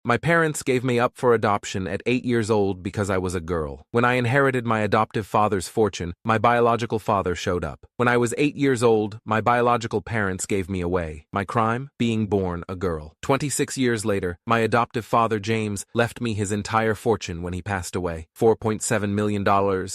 My parents gave me up for adoption at 8 years old because I was a girl. When I inherited my adoptive father's fortune, my biological father showed up. When I was 8 years old, my biological parents gave me away. My crime? Being born a girl. 26 years later, my adoptive father James left me his entire fortune when he passed away. $4.7 million,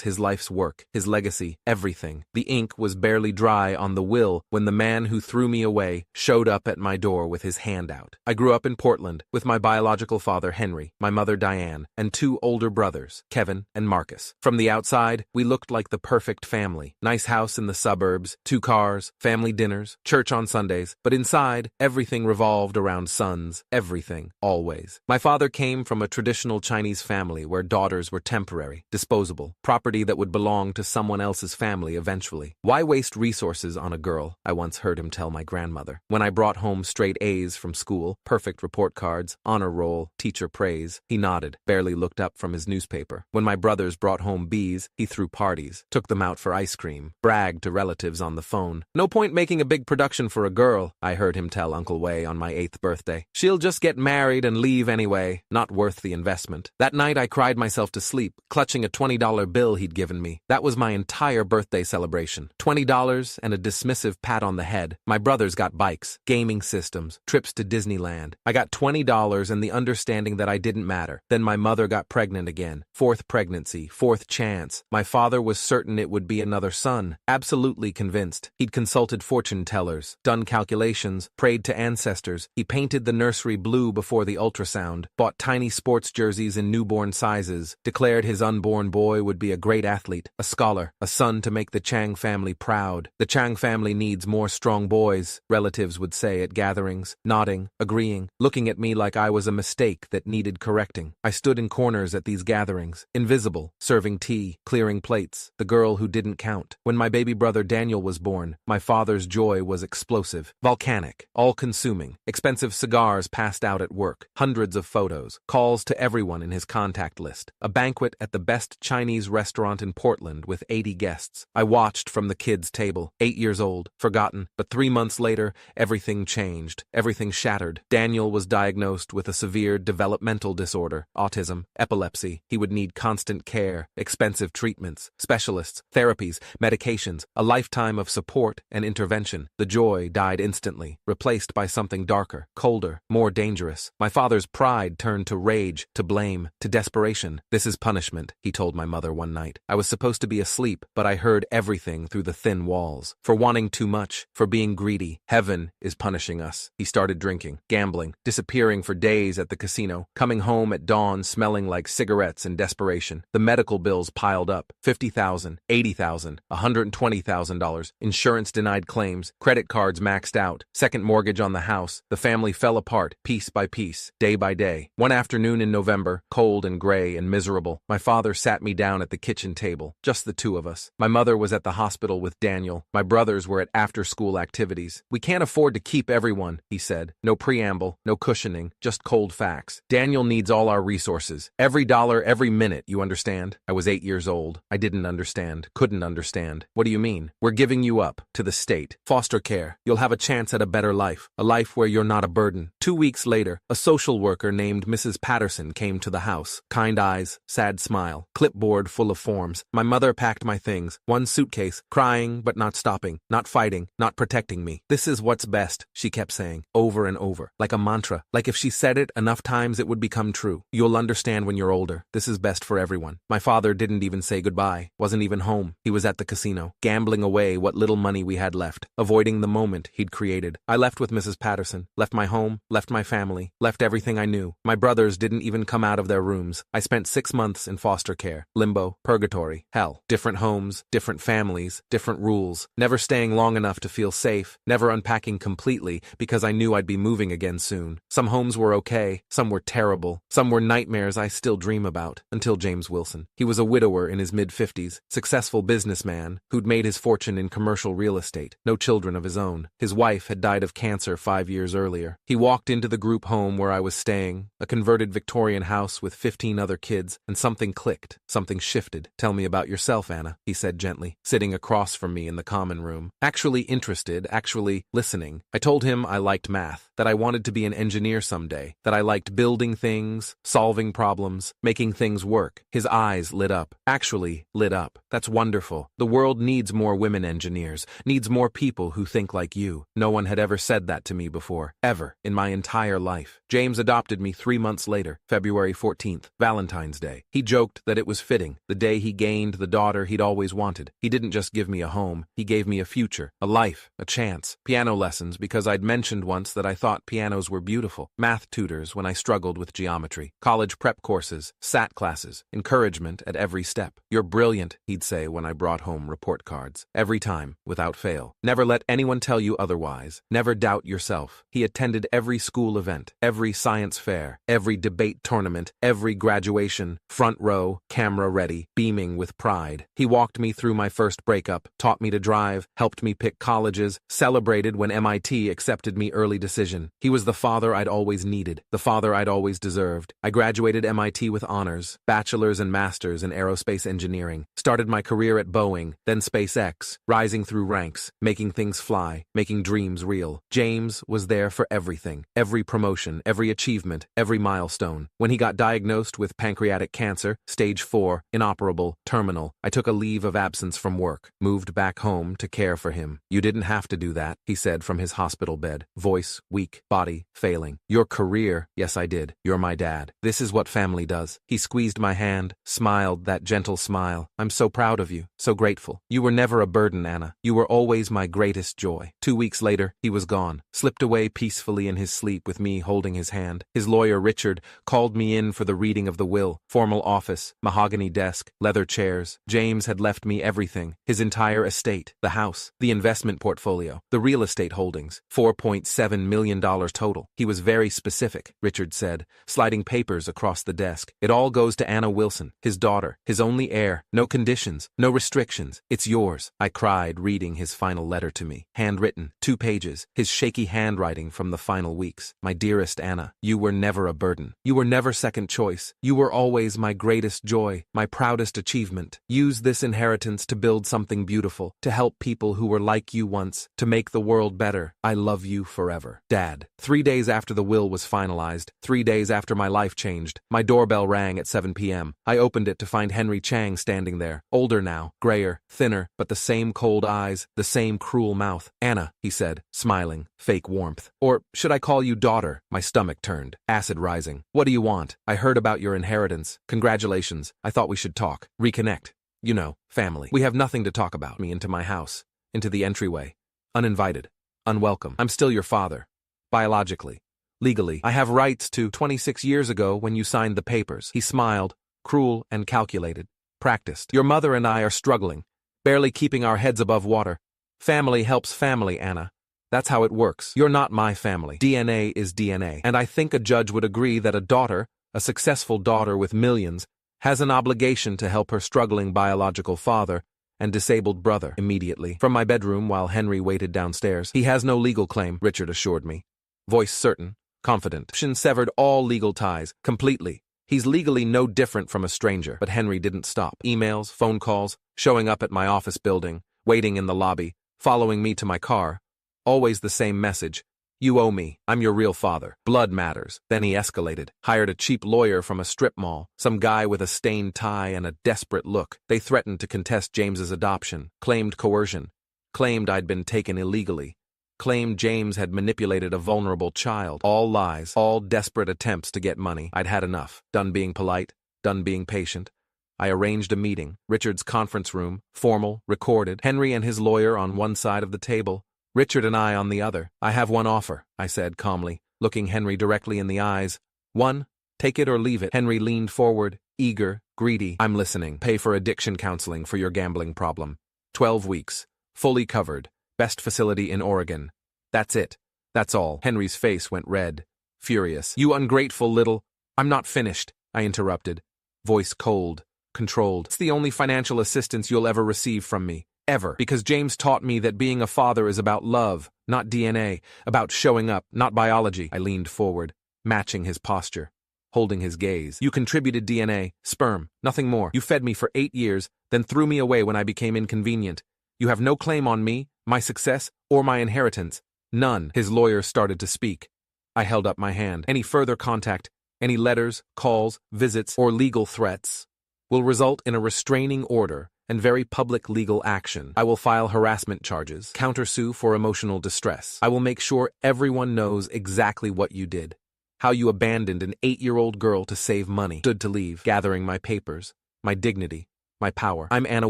his life's work, his legacy, everything. The ink was barely dry on the will when the man who threw me away showed up at my door with his hand out. I grew up in Portland with my biological father Henry, my mother Diane, and 2 older brothers, Kevin and Marcus. From the outside, we looked like the perfect family. Nice house in the suburbs, 2 cars, family dinners, church on Sundays, but inside, everything revolved around sons, everything, always. My father came from a traditional Chinese family where daughters were temporary, disposable, property that would belong to someone else's family eventually. Why waste resources on a girl? I once heard him tell my grandmother. When I brought home straight A's from school, perfect report cards, honor roll, teacher praise, he nodded, barely looked up from his newspaper. When my brothers brought home B's, he threw parties, took them out for ice cream, bragged to relatives on the phone. No point making a big production for a girl, I heard him tell Uncle Wei on my 8th birthday. She'll just get married and leave anyway, not worth the investment. That night I cried myself to sleep, clutching a $20 bill he'd given me. That was my entire birthday celebration. $20 and a dismissive pat on the head. My brothers got bikes, gaming systems, trips to Disneyland. I got $20 and the understanding that I didn't matter. Then my mother got pregnant again. 4th pregnancy, 4th chance. My father was certain it would be another son. Absolutely convinced. He'd consulted fortune tellers, done calculations, prayed to ancestors. He painted the nursery blue before the ultrasound, bought tiny sports jerseys in newborn sizes, declared his unborn boy would be a great athlete, a scholar, a son to make the Chang family proud. The Chang family needs more strong boys, relatives would say at gatherings, nodding, agreeing, looking at me like I was a mistake that needed correcting. I stood in corners at these gatherings, invisible, serving tea, clearing plates, the girl who didn't count. When my baby brother Daniel was born, my father's joy was explosive, volcanic, all-consuming. Expensive cigars passed out at work, hundreds of photos, calls to everyone in his contact list, a banquet at the best Chinese restaurant in Portland with 80 guests. I watched from the kids' table, 8 years old, forgotten, but 3 months later, everything changed, everything shattered. Daniel was diagnosed with a severe developmental disorder, autism, epilepsy. He would need constant care, expensive treatments, specialists, therapies, medications, a lifetime of support and intervention. The joy died instantly, replaced by something darker, colder, more dangerous. My father's pride turned to rage, to blame, to desperation. This is punishment, he told my mother one night. I was supposed to be asleep, but I heard everything through the thin walls. For wanting too much, for being greedy. Heaven is punishing us. He started drinking, gambling, disappearing for days at the casino, coming home at dawn smelling like cigarettes in desperation. The medical bills piled up. $50,000, $80,000, $120,000. Insurance denied claims. Credit cards maxed out. Second mortgage on the house. The family fell apart, piece by piece, day by day. One afternoon in November, cold and gray and miserable, my father sat me down at the kitchen table, just the 2 of us. My mother was at the hospital with Daniel. My brothers were at after-school activities. We can't afford to keep everyone, he said. No preamble, no cushioning, just cold facts. Daniel needs all our resources. Every dollar, every minute, you understand? I was 8 years old. I didn't understand, couldn't understand. What do you mean? We're giving you up, to the state. Foster care. You'll have a chance at a better life, a life where you're not a burden. 2 weeks later, a social worker named Mrs. Patterson came to the house. Kind eyes, sad smile, clipboard full of forms. My mother packed my things, 1 suitcase, crying but not stopping, not fighting, not protecting me. This is what's best, she kept saying, over and over, like a mantra, like if she said it enough times it would become true. You'll understand when you're older. This is best for everyone. My father didn't even say goodbye, wasn't even home. He was at the casino, gambling away what little money we had left, avoiding the moment he'd created. I left with Mrs. Patterson, left my home, left my family, left everything I knew. My brothers didn't even come out of their rooms. I spent 6 months in foster care, limbo, purgatory, hell. Different homes, different families, different rules, never staying long enough to feel safe, never unpacking completely because I knew I'd be moving again soon. Some homes were okay, some were terrible, some were nightmares I still dream about, until James Wilson. He was a widower in his mid-50s, successful businessman who'd made his fortune in commercial real estate, no children of his own. His wife had died of cancer 5 years earlier. He walked into the group home where I was staying, a converted Victorian house with 15 other kids, and something clicked, something shifted. Tell me about yourself, Anna, he said gently, sitting across from me in the common room. Actually interested, actually listening. I told him I liked math, that I wanted to be an engineer someday, that I liked building things, solving problems, making things work. His eyes lit up. Actually, lit up. That's wonderful. The world needs more women engineers, needs more people who think like you. No one had ever said that to me before, ever, in my entire life. James adopted me 3 months later, February 14th, Valentine's Day. He joked that it was fitting, the day he gained the daughter he'd always wanted. He didn't just give me a home, he gave me a future, a life, a chance. Piano lessons, because I'd mentioned once that I thought pianos were beautiful. Math tutors when I struggled with geometry. College prep courses, SAT classes, encouragement at every step. You're brilliant, he'd say when I brought home report cards. Every time, without fail. Never let anyone tell you otherwise. Never doubt yourself. He attended every school event, every science fair, every debate tournament, every graduation, front row, camera ready, beaming with pride. He walked me through my first breakup, taught me to drive, helped me pick colleges, celebrated when MIT accepted me early decision. He was the father I'd always needed, the father I'd always deserved. I graduated MIT with honors, bachelor's and master's in aerospace engineering, started my career at Boeing, then SpaceX, rising through ranks, making things fly, making dreams real. James was there for everything, every promotion, every achievement, every milestone. When he got diagnosed with pancreatic cancer, stage 4, inoperable, terminal, I took a leave of absence from work, moved back home to care for him. You didn't have to do that, he said from his hospital bed, voice weak, body failing. Your career, yes I did. You're my dad. This is what family does. He squeezed my hand, smiled that gentle smile. I'm so proud of you, so grateful. You were never a burden, Anna. You were always my greatest joy. 2 weeks later, he was gone, slipped away peacefully in his sleep with me holding his hand. His lawyer, Richard, called me in for the reading of the will. Formal office, mahogany desk, leather chairs. James had left me everything, his entire estate, the house, the investment portfolio, the real estate holdings, $4.7 million total. He was very specific, Richard said, sliding papers across the desk. It all goes to Anna Wilson, his daughter, his only heir. No conditions, no restrictions. It's yours. I cried, reading his final letter to me. Handwritten, 2 pages, his shaky handwriting from the final weeks. My dearest Anna, you were never a burden. You were never second choice. You were always my greatest joy, my proudest achievement. Use this inheritance to build something beautiful, to help people who were like you once, to make the world better. I love you forever. Dad. 3 days after the will was finalized, 3 days after my life changed, my doorbell rang at 7 p.m. I opened it to find Henry Chang standing there, older now, grayer, thinner, but the same cold eyes, the same cruel mouth. Anna, he said, smiling, fake warmth. Or should I call you daughter? My stomach turned, acid rising. What do you want? I heard about your inheritance. Congratulations. I thought we should talk. Reconnect. You know, family. We have nothing to talk about. Me into my house, into the entryway. Uninvited. Unwelcome. I'm still your father. Biologically. Legally. I have rights to 26 years ago when you signed the papers. He smiled, cruel and calculated. Practiced. Your mother and I are struggling, barely keeping our heads above water. Family helps family, Anna. That's how it works. You're not my family. DNA is DNA. And I think a judge would agree that a daughter, a successful daughter with millions, has an obligation to help her struggling biological father and disabled brother immediately. From my bedroom while Henry waited downstairs. He has no legal claim, Richard assured me. Voice certain, confident. Shin severed all legal ties, completely. He's legally no different from a stranger. But Henry didn't stop. Emails, phone calls, showing up at my office building, waiting in the lobby, following me to my car. Always the same message. You owe me. I'm your real father. Blood matters. Then he escalated. Hired a cheap lawyer from a strip mall. Some guy with a stained tie and a desperate look. They threatened to contest James's adoption. Claimed coercion. Claimed I'd been taken illegally. Claimed James had manipulated a vulnerable child. All lies. All desperate attempts to get money. I'd had enough. Done being polite. Done being patient. I arranged a meeting. Richard's conference room. Formal. Recorded. Henry and his lawyer on one side of the table. Richard and I on the other. I have one offer, I said calmly, looking Henry directly in the eyes. One, take it or leave it. Henry leaned forward, eager, greedy. I'm listening. Pay for addiction counseling for your gambling problem. 12 weeks. Fully covered. Best facility in Oregon. That's it. That's all. Henry's face went red. Furious. You ungrateful little... I'm not finished, I interrupted. Voice cold, controlled. It's the only financial assistance you'll ever receive from me. Ever. Because James taught me that being a father is about love, not DNA, about showing up, not biology. I leaned forward, matching his posture, holding his gaze. You contributed DNA, sperm, nothing more. You fed me for 8 years, then threw me away when I became inconvenient. You have no claim on me, my success, or my inheritance. None. His lawyer started to speak. I held up my hand. Any further contact, any letters, calls, visits, or legal threats will result in a restraining order and very public legal action. I will file harassment charges, countersue for emotional distress. I will make sure everyone knows exactly what you did, how you abandoned an 8-year-old girl to save money, stood to leave, gathering my papers, my dignity, my power. I'm Anna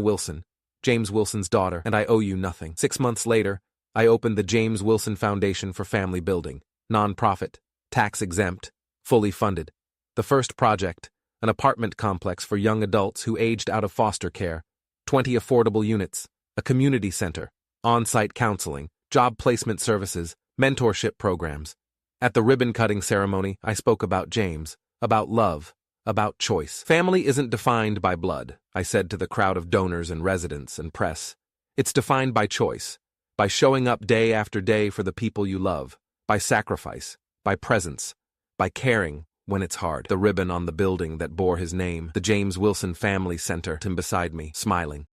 Wilson, James Wilson's daughter, and I owe you nothing. 6 months later, I opened the James Wilson Foundation for Family Building, non-profit, tax-exempt, fully funded. The first project, an apartment complex for young adults who aged out of foster care, 20 affordable units, a community center, on-site counseling, job placement services, mentorship programs. At the ribbon-cutting ceremony, I spoke about James, about love, about choice. Family isn't defined by blood, I said to the crowd of donors and residents and press. It's defined by choice, by showing up day after day for the people you love, by sacrifice, by presence, by caring when it's hard. The ribbon on the building that bore his name, the James Wilson Family Center, him beside me, smiling.